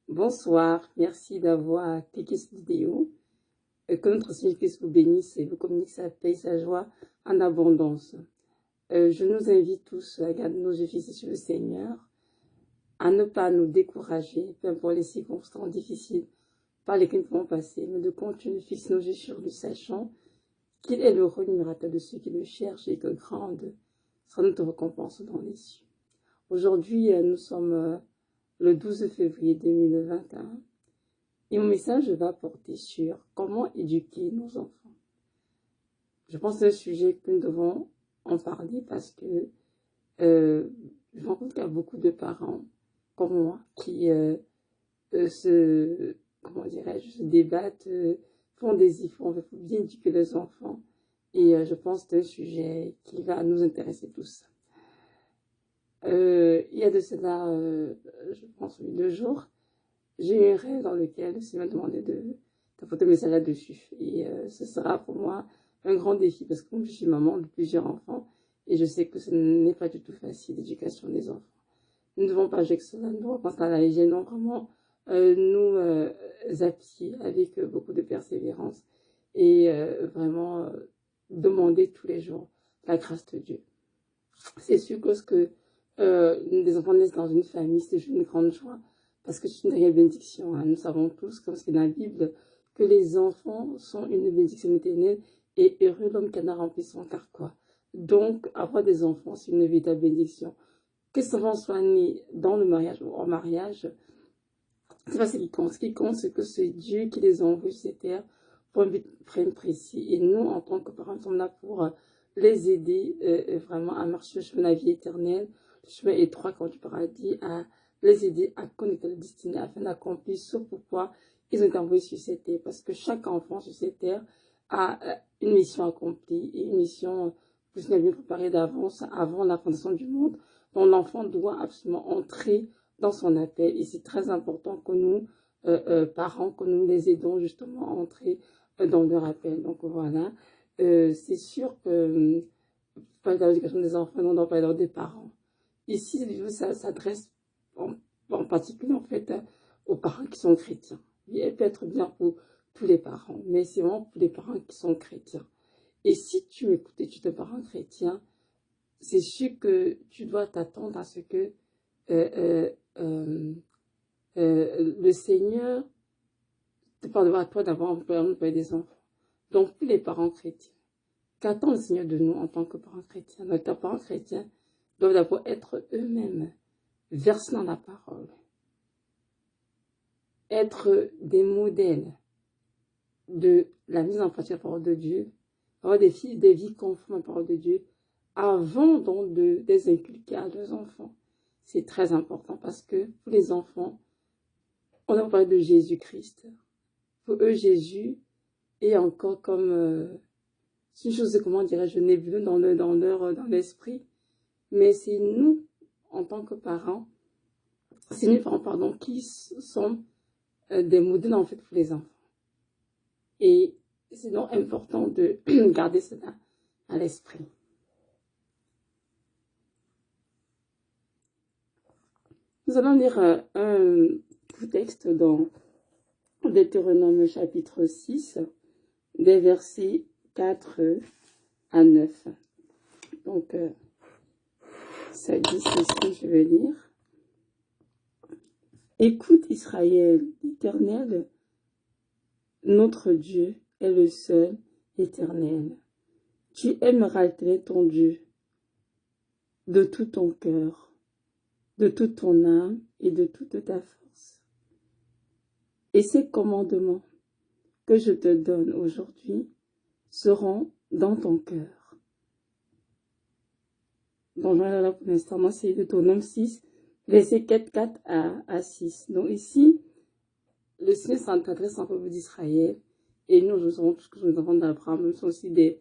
Bonsoir, merci d'avoir cliqué cette vidéo. Que notre Seigneur Christ vous bénisse et vous communique sa paix et sa joie en abondance. Je nous invite tous à garder nos yeux fixés sur le Seigneur, à ne pas nous décourager, peu importe les circonstances difficiles par lesquelles nous pouvons passer, mais de continuer de fixer nos yeux sur lui, sachant qu'il est le rémunérateur de ceux qui le cherchent et que grande sera notre récompense dans les cieux. Aujourd'hui, nous sommes le 12 février 2021. Et mon message va porter sur comment éduquer nos enfants. Je pense que c'est un sujet que nous devons en parler parce que je me rends compte qu'il y a beaucoup de parents comme moi qui se débattent, font des efforts, il faut bien éduquer les enfants. Et je pense que c'est un sujet qui va nous intéresser tous. Il y a de cela, je pense, 2 jours, j'ai eu un rêve dans lequel le Seigneur m'a demandé d'apporter un message là-dessus. Et ce sera pour moi un grand défi parce que je suis maman de plusieurs enfants et je sais que ce n'est pas du tout facile l'éducation des enfants. Nous ne devons pas jouer que cela, nous devons penser à la hygiène, donc vraiment nous appuyer avec beaucoup de persévérance et vraiment demander tous les jours la grâce de Dieu. C'est sûr que ce que des enfants naissent dans une famille, c'est une grande joie. Parce que c'est une réelle bénédiction. Hein. Nous savons tous, comme c'est dans la Bible, que les enfants sont une bénédiction éternelle et heureux l'homme qui en a rempli son carquois. Donc, avoir des enfants, c'est une véritable bénédiction. Que ces enfants soient nés dans le mariage ou hors mariage, c'est pas ce qui compte. Ce qui compte, c'est que c'est Dieu qui les a envoyés sur cette terre pour un but précis. Et nous, en tant que parents, nous sommes là pour les aider vraiment à marcher sur le chemin de la vie éternelle, le chemin étroit quand du paradis, à les aider à connaître la destinée afin d'accomplir ce pourquoi ils ont été envoyés sur cette terre. Parce que chaque enfant sur cette terre a une mission accomplie et une mission plus bien préparée d'avance avant la fondation du monde, dont l'enfant doit absolument entrer dans son appel. Et c'est très important que nous, parents, que nous les aidons justement à entrer dans leur appel. Donc voilà, c'est sûr que parler de l'éducation des enfants, on doit parler des parents. Ici, ça s'adresse en particulier en fait aux parents qui sont chrétiens. Elle peut être bien pour tous les parents, mais c'est vraiment pour les parents qui sont chrétiens. Et si tu m'écoutes et tu es un parent chrétien, c'est sûr que tu dois t'attendre à ce que euh, euh, le Seigneur te parlera à toi d'avoir un père des enfants. Donc, pour les parents chrétiens, qu'attend le Seigneur de nous en tant que parents chrétiens? Nos parents chrétiens doivent d'abord être eux-mêmes versés dans la parole, être des modèles de la mise en pratique de la parole de Dieu, avoir des vies conformes à la parole de Dieu, avant donc de les inculquer à leurs enfants. C'est très important parce que pour les enfants, on a parlé de Jésus-Christ. Pour eux, Jésus est encore comme c'est une chose, comment dirais-je, nébuleuse dans l'esprit. Mais c'est nous, en tant que parents, c'est nous, parents, pardon, qui sont des modèles, en fait, pour les enfants. Et c'est donc important de garder cela à l'esprit. Nous allons lire un texte dans Deutéronome chapitre 6, des versets 4 à 9. Donc, ça dit ceci, je vais lire. Écoute Israël, l'Éternel, notre Dieu est le seul éternel. Tu aimeras l'Éternel ton Dieu de tout ton cœur, de toute ton âme et de toute ta force. Et ces commandements que je te donne aujourd'hui seront dans ton cœur. Donc voilà pour l'instant, moi c'est Deutéronome 6, versets 4 à 6. Donc ici, le Seigneur s'adresse au peuple d'Israël et nous serons tous les enfants d'Abraham, nous sommes aussi des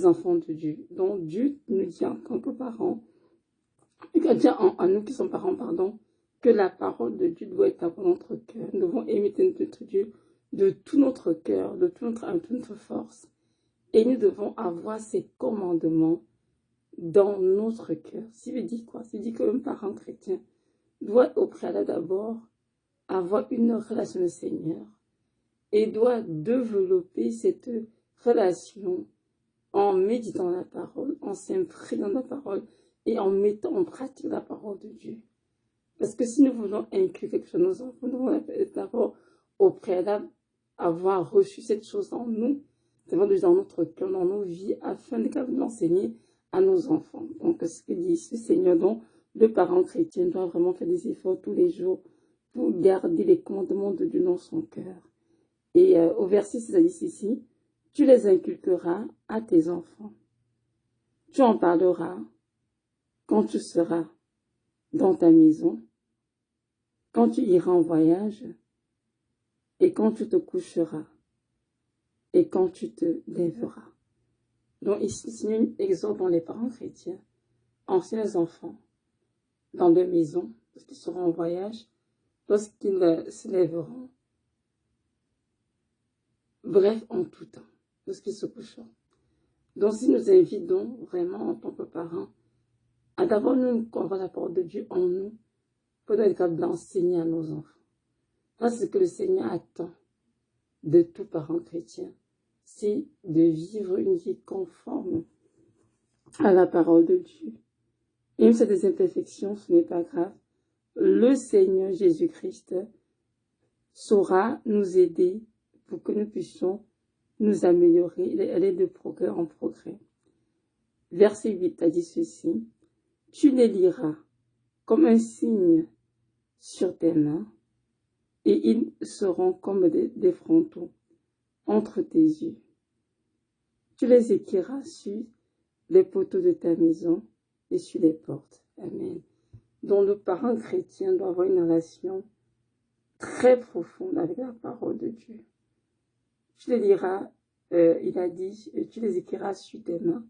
enfants de Dieu. Donc Dieu nous dit en tant que parents, il va dire à nous qui sommes parents, pardon, que la parole de Dieu doit être dans notre cœur. Nous devons imiter notre Dieu de tout notre cœur, de toute notre âme, de toute notre force. Et nous devons avoir ces commandements dans notre cœur. Ça veut dire quoi? Ça veut dire qu'un parent chrétien doit au préalable d'abord avoir une relation au Seigneur et doit développer cette relation en méditant la parole, en s'imprégnant la parole et en mettant en pratique la parole de Dieu. Parce que si nous voulons inclure quelque chose dans nos enfants, nous devons d'abord au préalable avoir reçu cette chose en nous, devant dans notre cœur, dans nos vies, afin de l'enseigner à nos enfants. Donc, ce que dit ce Seigneur, donc, le parent chrétien doit vraiment faire des efforts tous les jours pour garder les commandements de Dieu dans son cœur. Et au verset 6, ça dit ici, tu les inculqueras à tes enfants. Tu en parleras quand tu seras dans ta maison, quand tu iras en voyage, et quand tu te coucheras, et quand tu te lèveras. Donc ici, c'est une exemple dans les parents chrétiens, anciens les enfants, dans leur maison, lorsqu'ils seront en voyage, lorsqu'ils se lèveront, bref, en tout temps, lorsqu'ils se coucheront. Donc si nous invitons vraiment en tant que parents à d'abord nous avoir la parole de Dieu en nous, pour être capable d'enseigner à nos enfants. Parce que ce que le Seigneur attend de tout parent chrétien, c'est de vivre une vie conforme à la parole de Dieu. Et même si c'est des imperfections, ce n'est pas grave. Le Seigneur Jésus-Christ saura nous aider pour que nous puissions nous améliorer, aller de progrès en progrès. Verset 8 a dit ceci, « Tu les liras comme un signe sur tes mains, et ils seront comme des frontons entre tes yeux. Tu les écriras sur les poteaux de ta maison et sur les portes. » Amen. Donc le parent chrétien doit avoir une relation très profonde avec la parole de Dieu. Tu les liras, il a dit, tu les écriras sur tes mains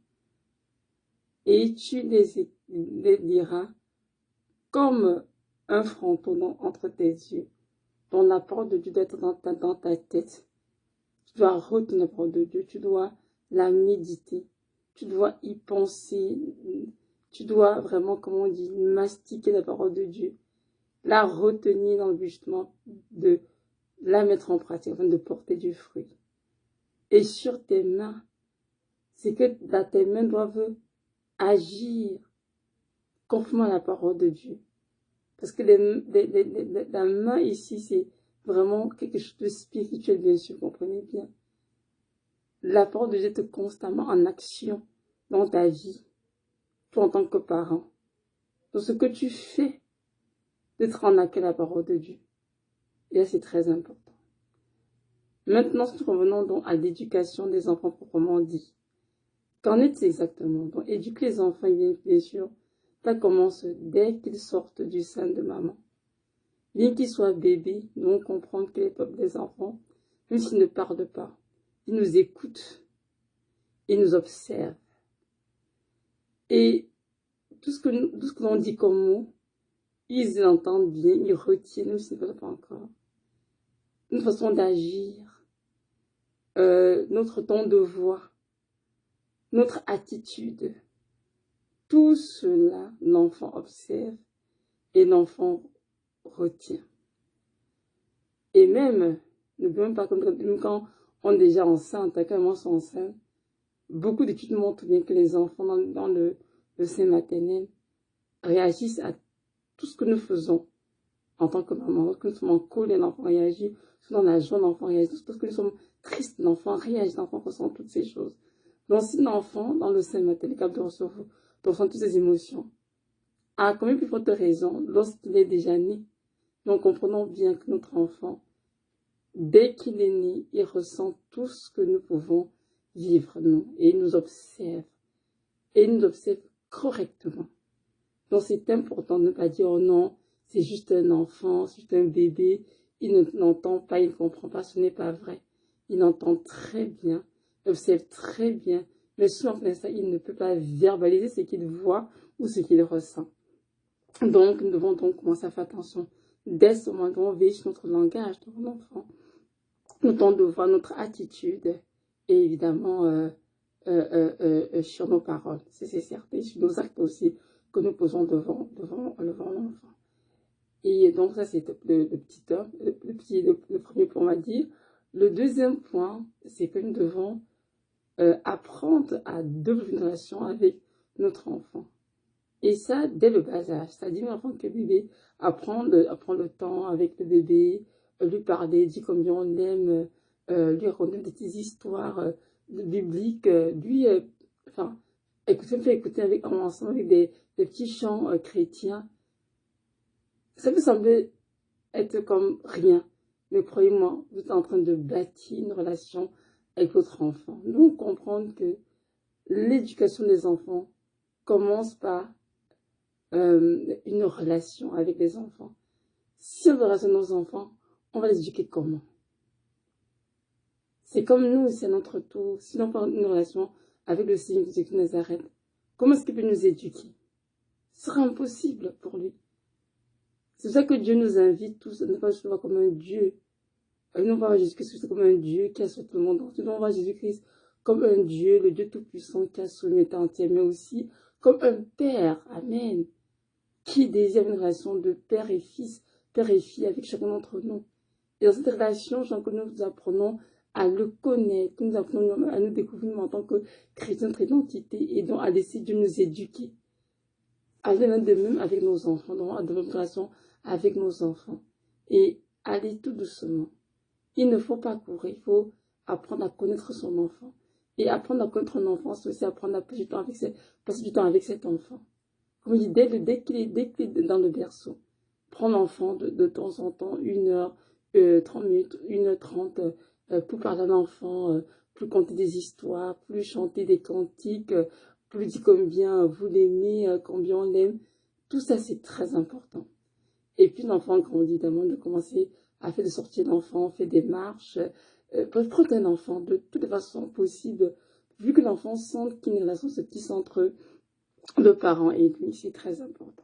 et tu les liras comme un fronton entre tes yeux. Donc la parole de Dieu doit être dans ta tête. Tu dois retenir la parole de Dieu, tu dois la méditer, tu dois y penser, tu dois vraiment, comme on dit, mastiquer la parole de Dieu, la retenir dans le but justement de la mettre en pratique, afin de porter du fruit. Et sur tes mains, c'est que tes mains doivent agir conformément à la parole de Dieu. Parce que la main ici, c'est vraiment quelque chose de spirituel, bien sûr, vous comprenez bien. La parole de Dieu est constamment en action dans ta vie, toi en tant que parent. Dans ce que tu fais, d'être en accueil à la parole de Dieu. Et là, c'est très important. Maintenant, nous revenons donc à l'éducation des enfants proprement dit. Qu'en est-il exactement? Donc, éduquer les enfants, bien sûr, ça commence dès qu'ils sortent du sein de maman. Bien qu'ils soient bébés, nous devons comprendre que les enfants, même s'ils ne parlent pas, ils nous écoutent, ils nous observent. Et tout ce que l'on dit comme mot, ils l'entendent bien, ils retiennent, même s'ils ne parlent pas encore. Notre façon d'agir, notre ton de voix, notre attitude, tout cela, l'enfant observe et l'enfant retient. Et même, n'oublions pas, même quand on est déjà enceinte, quand on est enceinte, beaucoup d'études montrent bien que les enfants dans le sein maternel réagissent à tout ce que nous faisons en tant que maman. Lorsque nous sommes en colère, l'enfant réagit. Dans la joie, l'enfant réagit. Lorsque nous sommes tristes, l'enfant réagit, l'enfant ressent toutes ces choses. Donc, si l'enfant, dans le sein maternel, est capable de ressentir toutes ces émotions, a quand même plus forte raison lorsqu'il est déjà né. Donc, comprenons bien que notre enfant, dès qu'il est né, il ressent tout ce que nous pouvons vivre, nous, et il nous observe. Et il nous observe correctement. Donc, c'est important de ne pas dire, oh non, c'est juste un enfant, c'est juste un bébé, il n'entend pas, il ne comprend pas, ce n'est pas vrai. Il entend très bien, il observe très bien, mais souvent, pour l'instant, il ne peut pas verbaliser ce qu'il voit ou ce qu'il ressent. Donc, nous devons donc commencer à faire attention. Dès ce moment, nous devons veiller sur notre langage de l'enfant, notre ton de voix, notre attitude, et évidemment, sur nos paroles, c'est certain, sur nos actes aussi, que nous posons devant l'enfant. Et donc, ça, c'est le petit 1, le premier point, on va dire. Le deuxième point, c'est que nous devons apprendre à développer une relation avec notre enfant. Et ça, dès le bas âge. C'est-à-dire, l'enfant que bébé, apprendre le temps avec le bébé, lui parler, dire combien on l'aime, lui raconter des petites histoires bibliques, enfin, faire écouter ensemble avec des petits chants chrétiens. Ça peut sembler être comme rien. Mais croyez-moi, vous êtes en train de bâtir une relation avec votre enfant. Nous, comprendre que l'éducation des enfants commence par une relation avec les enfants. Si on veut raisonner nos enfants, on va les éduquer comment? C'est comme nous, c'est notre tour. Si l'on parle d'une relation avec le Seigneur Jésus de Nazareth, comment est-ce qu'il peut nous éduquer? Ce sera impossible pour lui. C'est pour ça que Dieu nous invite tous à ne pas se voir comme un Dieu. Non pas Jésus-Christ comme un Dieu qui a sauvé le monde entier. Non pas Jésus-Christ comme un Dieu, le Dieu Tout-Puissant qui a sauvé l'humanité entière, mais aussi comme un Père. Amen. Qui désire une relation de père et fille avec chacun d'entre nous. Et dans cette relation, que nous apprenons à le connaître, que nous apprenons à nous découvrir en tant que chrétiens notre identité et donc à laisser Dieu nous éduquer. Aller de même avec nos enfants, donc à développer une relation avec nos enfants. Et aller tout doucement. Il ne faut pas courir, il faut apprendre à connaître son enfant. Et apprendre à connaître un enfant, c'est aussi apprendre à passer du temps avec cet enfant. Comme il dit, dès qu'il est dans le berceau, prends l'enfant de temps en temps, 1 heure, 30 minutes, 1h30, pour parler à l'enfant, plus conter des histoires, plus chanter des cantiques, plus dire combien vous l'aimez, combien on l'aime. Tout ça, c'est très important. Et puis l'enfant grandit, évidemment, de commencer à faire des sorties d'enfant, faire des marches, prendre un enfant de toutes les façons possibles, vu que l'enfant sente qu'il y a une relation qui entre le parent et lui, c'est très important.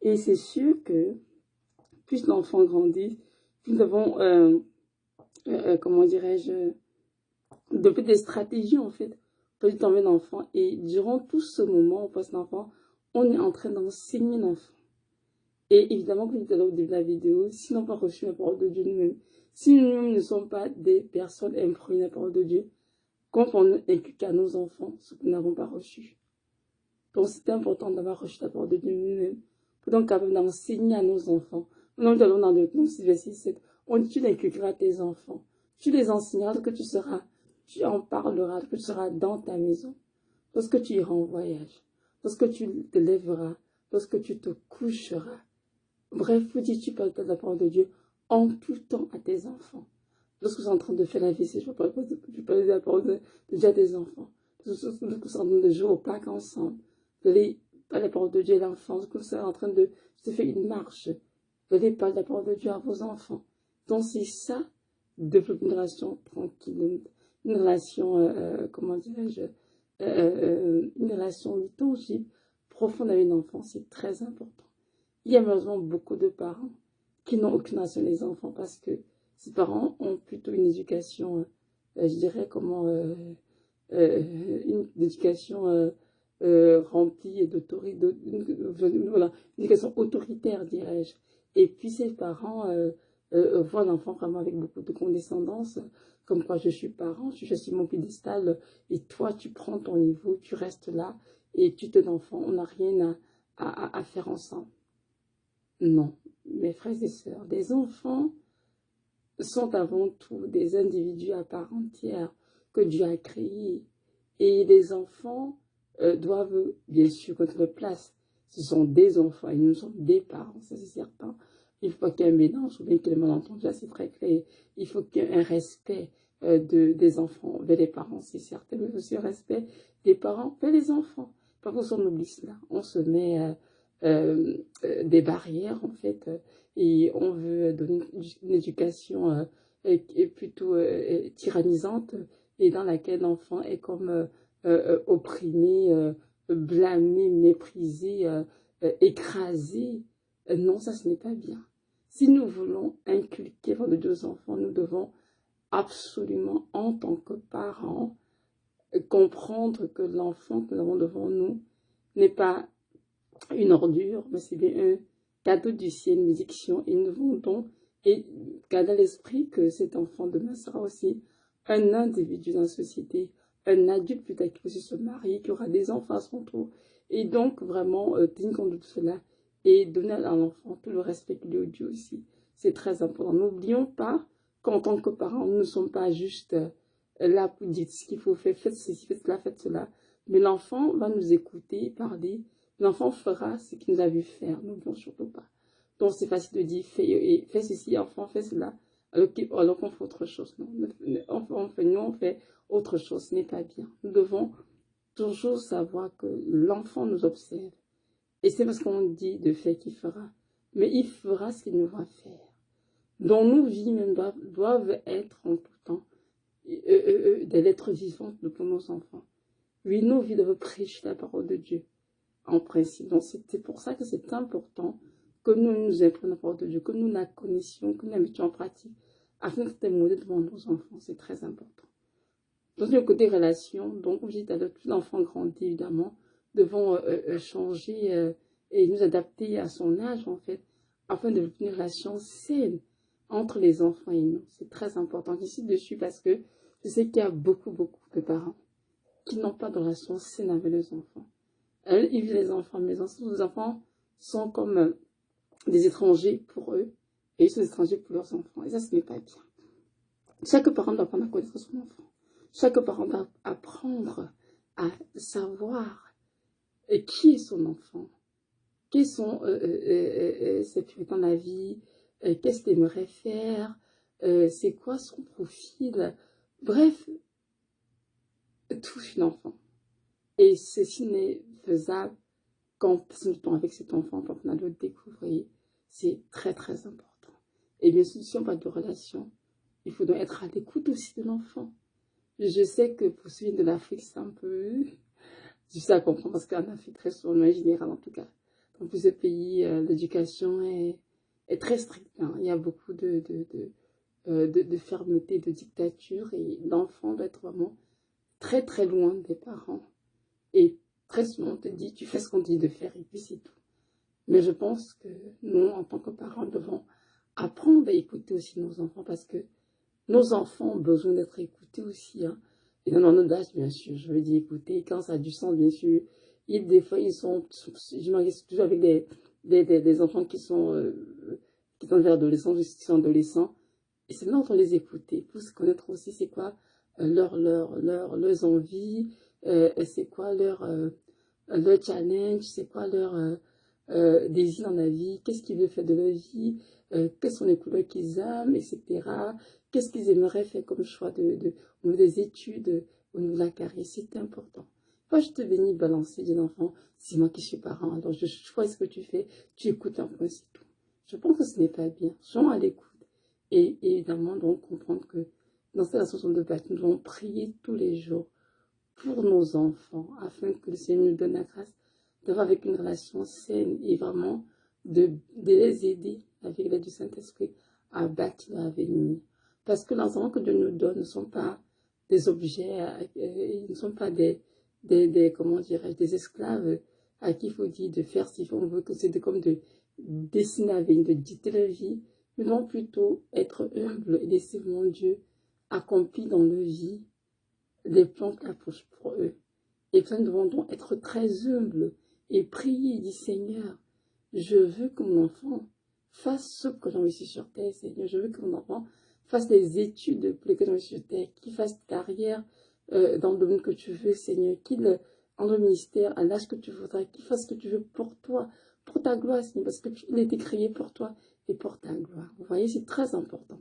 Et c'est sûr que plus l'enfant grandit, plus nous avons, comment dirais-je, développer des stratégies en fait pour éduquer l'enfant. Et durant tout ce moment, on passe l'enfant, on est en train d'enseigner l'enfant. Et évidemment, comme je disais au début de la vidéo, si nous n'avons pas reçu la parole de Dieu nous-mêmes, si nous-mêmes ne sommes pas des personnes imprégnées de la parole de Dieu, comment on inculque à nos enfants ce que nous n'avons pas reçu? Donc, c'est important d'avoir reçu la parole de Dieu nous-mêmes, pour donc capable d'enseigner à nos enfants. Nous allons dans le 6, verset 7. On dit, tu l'inculqueras à tes enfants. Tu les enseigneras que tu en parleras, que tu seras dans ta maison. Lorsque tu iras en voyage, lorsque tu te lèveras, lorsque tu te coucheras. Bref, vous dites, tu parles de la parole de Dieu en tout temps à tes enfants. Lorsque vous êtes en train de faire la vaisselle, je parle de la parole de Dieu à tes enfants. Lorsque vous êtes en train de jouer au Pâques ensemble, vous allez parler de la parole de Dieu à l'enfant. Lorsque vous êtes en train de faire une marche, vous allez parler de la parole de Dieu à vos enfants. Donc c'est ça, développer une relation tranquille, une relation, comment dirais-je, une relation tangible, profonde avec l'enfant, c'est très important. Il y a malheureusement beaucoup de parents qui n'ont aucune relation avec les enfants parce que ces parents ont plutôt une éducation, je dirais une éducation remplie d'autorité, voilà, une éducation autoritaire, dirais-je. Et puis ces parents voient l'enfant vraiment avec beaucoup de condescendance, comme quoi je suis parent, je suis mon piédestal, et toi tu prends ton niveau, tu restes là, et tu t'es l'enfant, on n'a rien à faire ensemble. Non, mes frères et sœurs, des enfants sont avant tout des individus à part entière que Dieu a créés. Et les enfants doivent, bien sûr, contre leur place, ce sont des enfants et nous sommes des parents, ça c'est certain. Il faut qu'il y ait un mélange ou bien qu'il y ait un malentendu, c'est très clair. Il faut qu'il y ait un respect des enfants vers les parents, c'est certain, mais aussi un respect des parents vers les enfants. Parfois, on oublie cela. On se met des barrières, en fait, et on veut donner une éducation plutôt tyrannisante et dans laquelle l'enfant est comme opprimé, blâmé, méprisé, écrasé. Non, ça, ce n'est pas bien. Si nous voulons inculquer de deux enfants, nous devons absolument, en tant que parents, comprendre que l'enfant que nous avons devant nous n'est pas une ordure, mais c'est bien un cadeau du ciel, une bénédiction, et nous voulons et garder à l'esprit que cet enfant demain sera aussi un individu dans la société, un adulte plus tard qui peut aussi se marier, qui aura des enfants à son tour. Et donc, vraiment, tenir compte de tout cela et donner à l'enfant tout le respect qu'il lui est dû aussi. C'est très important. N'oublions pas qu'en tant que parents, nous ne sommes pas juste là pour dire ce qu'il faut faire, faites ceci, faites cela, faites cela. Mais l'enfant va nous écouter, parler. L'enfant fera ce qu'il nous a vu faire. N'oublions surtout pas. Donc, c'est facile de dire, fais ceci, enfant, fais cela. Alors qu'on fait autre chose. Non, on fait autre chose. Ce n'est pas bien. Nous devons toujours savoir que l'enfant nous observe. Et c'est parce qu'on dit de faire qu'il fera. Mais il fera ce qu'il nous va faire. Dont nos vies même doivent être en tout temps des lettres vivantes pour nos enfants. Oui, nos vies doivent prêcher la parole de Dieu, en principe. Donc, c'est pour ça que c'est important que nous nous apprenions la parole de Dieu, que nous la connaissions, que nous la mettions en pratique, afin de témoigner devant nos enfants. C'est très important. Dans le côté relation, donc, comme je disais, tout l'enfant grandit, évidemment, devons changer et nous adapter à son âge, en fait, afin de développer une relation saine entre les enfants et nous. C'est très important. J'insiste dessus parce que je sais qu'il y a beaucoup de parents qui n'ont pas de relation saine avec les enfants. Ils vivent les enfants, mais les enfants sont comme des étrangers pour eux, et ils sont des étrangers pour leurs enfants. Et ça, ce n'est pas bien. Chaque parent doit apprendre à connaître son enfant. Chaque parent doit apprendre à savoir qui est son enfant, quels sont ses priorités dans la vie, qu'est-ce qu'il aimerait faire, c'est quoi son profil. Bref, tout un enfant. Et ceci n'est faisable qu'en passant du temps avec cet enfant, quand on a le découvrir. C'est très important. Et bien sûr, si on parle de relation, il faut donc être à l'écoute aussi de l'enfant. Je sais que pour ceux de l'Afrique, c'est un peu difficile à comprendre parce qu'en Afrique, très souvent, en général en tout cas, dans plusieurs pays, l'éducation est très stricte. Hein. Il y a beaucoup de fermeté, de dictature et l'enfant doit être vraiment très loin des parents. Et très souvent, on te dit, tu fais ce qu'on te dit de faire et puis c'est tout. Mais je pense que nous, en tant que parents, devons apprendre à écouter aussi nos enfants parce que nos enfants ont besoin d'être écoutés aussi. Hein. Et dans notre âge, bien sûr, je veux dire écouter, quand ça a du sens, bien sûr. Des fois, ils sont, je m'engage toujours avec des enfants qui sont vers l'adolescence, qui sont adolescents. Et c'est là où on les écouter pour se connaître aussi c'est quoi leurs envies, c'est quoi leur challenge, c'est quoi leur désir dans la vie, qu'est-ce qu'ils veulent faire de leur vie, quelles sont les couleurs qu'ils aiment, etc. Qu'est-ce qu'ils aimeraient faire comme choix au niveau des études, au niveau de la carrière, c'est important. Pas je te bénis balancer des enfants, c'est moi qui suis parent, alors je choisis ce que tu fais, tu écoutes un peu, c'est tout. Je pense que ce n'est pas bien. Soyons à l'écoute. Et évidemment, donc, comprendre que dans cette association de bâtiment, nous devons prier tous les jours pour nos enfants, afin que le Seigneur nous donne la grâce d'avoir avec une relation saine et vraiment de les aider avec l'aide du Saint-Esprit à bâtir leur avenir. Parce que les enfants que Dieu nous donne ne sont pas des objets, ils ne sont pas comment dirais-je, des esclaves à qui il faut dire de faire si on veut, que c'est comme de dessiner la vie, de dicter la vie. Nous devons plutôt être humbles et laisser mon Dieu accomplir dans leur vie les plans qu'il a pour eux. Et puis nous devons donc être très humbles et prier et dire Seigneur, je veux que mon enfant fasse ce que j'ai envie sur terre, Seigneur. Je veux que mon enfant fasse les études pour lesquelles j'ai envie sur terre, qu'il fasse carrière dans le domaine que tu veux, Seigneur, qu'il entre le ministère à l'âge que tu voudras, qu'il fasse ce que tu veux pour toi, pour ta gloire, Seigneur, parce qu'il a été créé pour toi et pour ta gloire. Vous voyez, c'est très important.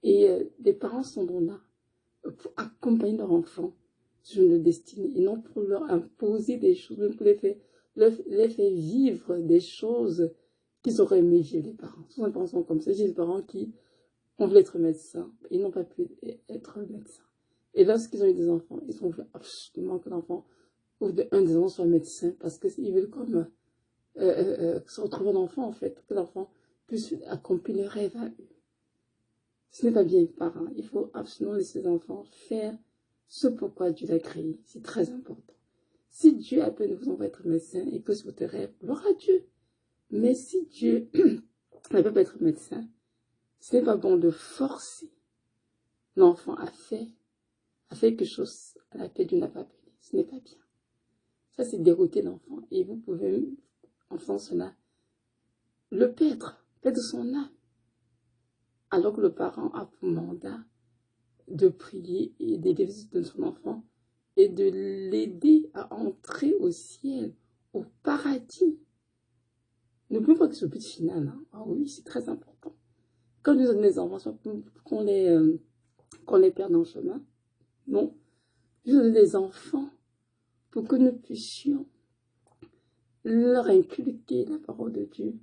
Et les parents sont donc là pour accompagner leur enfant sur une destinée et non pour leur imposer des choses, mais pour les faire vivre des choses qu'ils auraient aimé vivre, les parents. Souvent, les parents sont comme ça. J'ai des parents qui ont voulu être médecins et n'ont pas pu être médecins. Et lorsqu'ils ont eu des enfants, ils ont voulu absolument que l'enfant, ou un des enfants soit médecin, parce qu'ils veulent comme se retrouver un enfant, en fait, que l'enfant puisse accomplir le rêve à eux. Ce n'est pas bien, parents. Il faut absolument laisser les enfants faire ce pourquoi Dieu l'a créé. C'est très important. Si Dieu a pu vous envoyer être médecin et que c'est votre rêve, gloire à Dieu. Mais si Dieu ne peut pas être médecin, ce n'est pas bon de forcer l'enfant à faire quelque chose à laquelle Dieu n'a pas appelé. Ce n'est pas bien. Ça, c'est dérouter l'enfant. Et vous pouvez, en faisant cela, le perdre son âme. Alors que le parent a pour mandat de prier et d'aider de son enfant et de l'aider à entrer au ciel, au paradis. N'oublions pas que c'est le but final. Hein. Ah oui, c'est très important. Quand nous avons les enfants, soit qu'on les perd dans le chemin, non. Nous avons des enfants pour que nous puissions leur inculquer la parole de Dieu,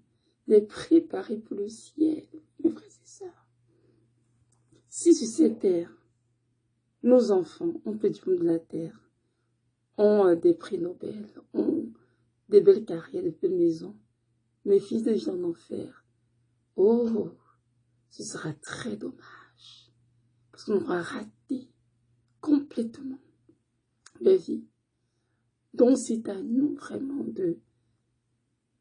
les préparer pour le ciel, mes frères et sœurs. Si sur cette terre, nos enfants ont le diplôme de la terre, ont des prix Nobel, ont des belles carrières, des belles maisons, mes fils de vie en enfer, oh, ce sera très dommage, parce qu'on aura raté complètement la vie. Donc c'est à nous vraiment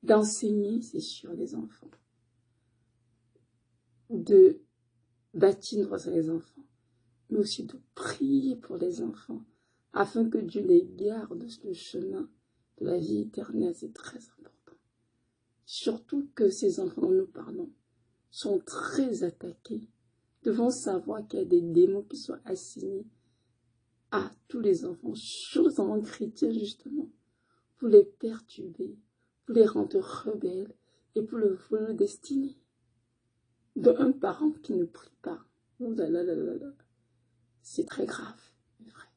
d'enseigner, c'est sûr, les enfants, de bâtir sur les enfants, mais aussi de prier pour les enfants, afin que Dieu les garde sur le chemin de la vie éternelle. C'est très important. Surtout que ces enfants dont nous parlons sont très attaqués, devons savoir qu'il y a des démons qui sont assignés à tous les enfants, surtout les enfants chrétiens justement, pour les perturber, pour les rendre rebelles et pour le voler leur destinée. D'un parent qui ne prie pas, oh là là là là là, c'est très grave, mes frères.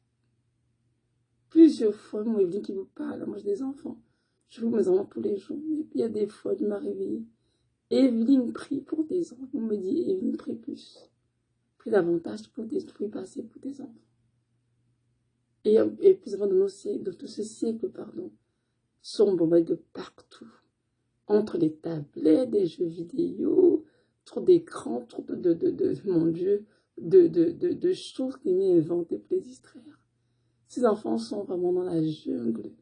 Plusieurs fois, moi, Evelyne qui vous parle, moi j'ai des enfants, je vois mes enfants tous les jours, et puis il y a des fois, je m'ai réveillée. Evelyne prie pour tes enfants, on me dit, Evelyne prie plus, prie davantage pour tes, prie passer pour tes enfants. Et plus avant de tout ce siècle, pardon, sont bombardés de partout, entre les tablettes, des jeux vidéo, trop d'écrans, trop mon Dieu, de choses qui m'ont inventées pour les distraire. Ces enfants sont vraiment dans la jungle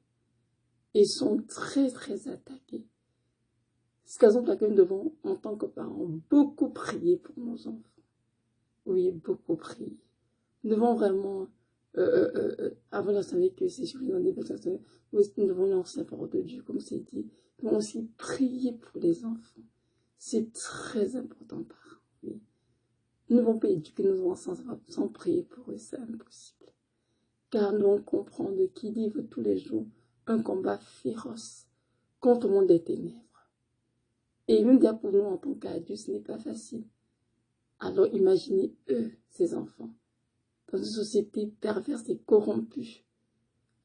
et sont très très attaqués. C'est la raison pour laquelle nous devons, en tant que parents, beaucoup prier pour nos enfants. Oui, beaucoup prier. Nous devons vraiment, avant de savoir que c'est suffisant des personnes, nous devons lancer la parole de Dieu, comme c'est dit. Nous devons aussi prier pour les enfants. C'est très important, parents. Oui. Nous ne devons pas éduquer nos enfants sans prier pour eux, c'est impossible. Car nous devons comprendre qu'ils livrent tous les jours un combat féroce contre le monde des ténèbres. Et même dire pour nous en tant qu'adultes, ce n'est pas facile. Alors imaginez eux, ces enfants, dans une société perverse et corrompue,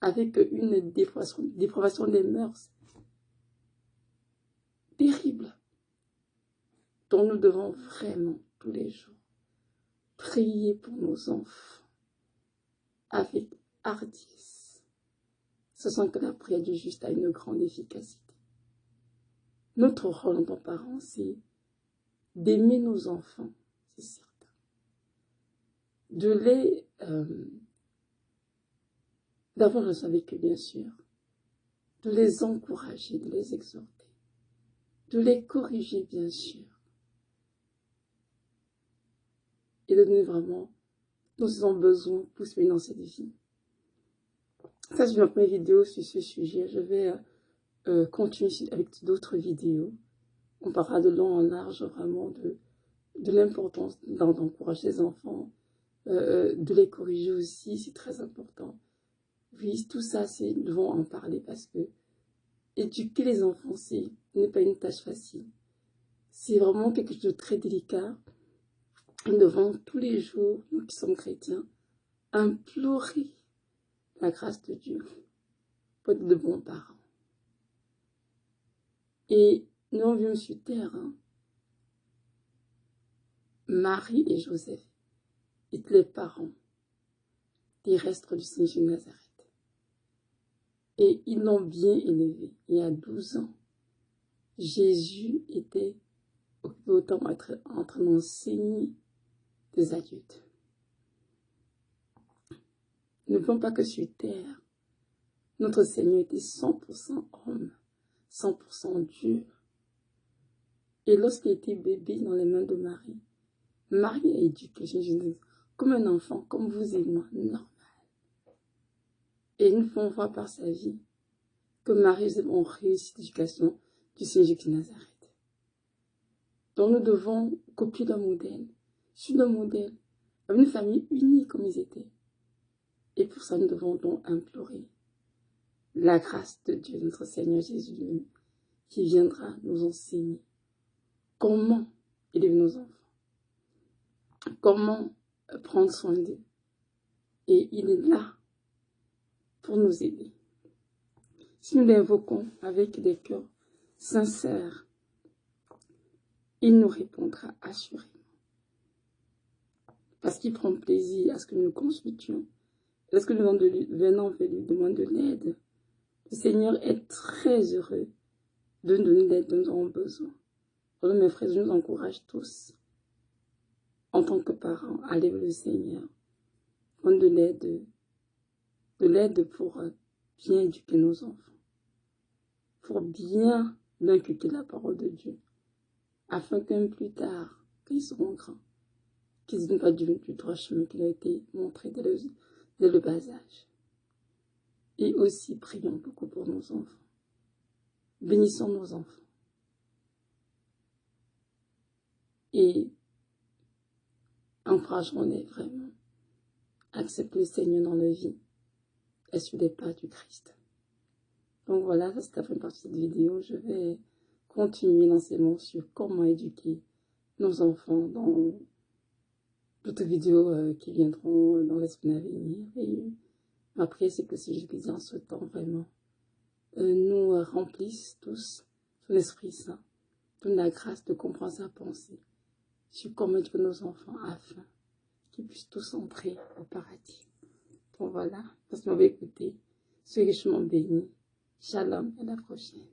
avec une dépravation des mœurs terrible, dont nous devons vraiment tous les jours prier pour nos enfants avec hardiesse, sachant que la prière du juste a une grande efficacité. Notre rôle en tant que parents, c'est d'aimer nos enfants, c'est certain. De les... d'avoir relation avec eux, bien sûr. De les encourager, de les exhorter. De les corriger, bien sûr. Et de donner vraiment nous avons besoin pour se mettre dans cette vie. Ça, c'est ma première vidéo sur ce sujet. Je vais continuer avec d'autres vidéos. On parlera de long en large, vraiment, de l'importance d'encourager les enfants, de les corriger aussi, c'est très important. Oui, tout ça, nous devons en parler parce que éduquer les enfants, ce n'est pas une tâche facile. C'est vraiment quelque chose de très délicat. Nous devons tous les jours, nous qui sommes chrétiens, implorer la grâce de Dieu pour être de bons parents. Et nous en vivons sur terre, hein. Marie et Joseph étaient les parents terrestres du Seigneur Jésus de Nazareth. Et ils l'ont bien élevé. Il y a 12 ans, Jésus était occupé autant en train d'enseigner des adultes. N'oublions pas que sur terre, notre Seigneur était 100% homme, 100% Dieu. Et lorsqu'il était bébé dans les mains de Marie, Marie a éduqué Jésus comme un enfant, comme vous et moi, normal. Et nous pouvons voir par sa vie que Marie et Joseph ont réussi l'éducation du Seigneur Jésus de Nazareth. Donc nous devons copier leur modèle, suivre leur modèle, avec une famille unie comme ils étaient. Et pour ça, nous devons donc implorer la grâce de Dieu, notre Seigneur Jésus, qui viendra nous enseigner comment élever nos enfants, comment prendre soin d'eux. Et il est là pour nous aider. Si nous l'invoquons avec des cœurs sincères, il nous répondra assurément. Parce qu'il prend plaisir à ce que nous consultions. Lorsque nous venons lui demander de l'aide, le Seigneur est très heureux de nous donner l'aide dont nous avons besoin. Alors mes frères, je nous encourage tous, en tant que parents, à aller vers le Seigneur, prendre de l'aide pour bien éduquer nos enfants, pour bien inculquer la parole de Dieu, afin qu'un plus tard, qu'ils seront grands, qu'ils n'aient pas du droit chemin qui a été montré dès le bas âge. Et aussi, prions beaucoup pour nos enfants. Bénissons nos enfants. Et encourageons-les vraiment. Accepte le Seigneur dans leur vie et sur les pas du Christ. Donc voilà, ça c'est la fin de cette vidéo. Je vais continuer l'enseignement sur comment éduquer nos enfants dans d'autres vidéos qui viendront dans les semaines à venir. Et ma prière, c'est que si Jésus en ce temps, vraiment, nous remplisse tous son Esprit Saint, donne la grâce de comprendre sa pensée sur comment éduquer nos enfants afin qu'ils puissent tous entrer au paradis. Donc voilà, parce que vous m'avez écouté, soyez richement bénis. Shalom, à la prochaine.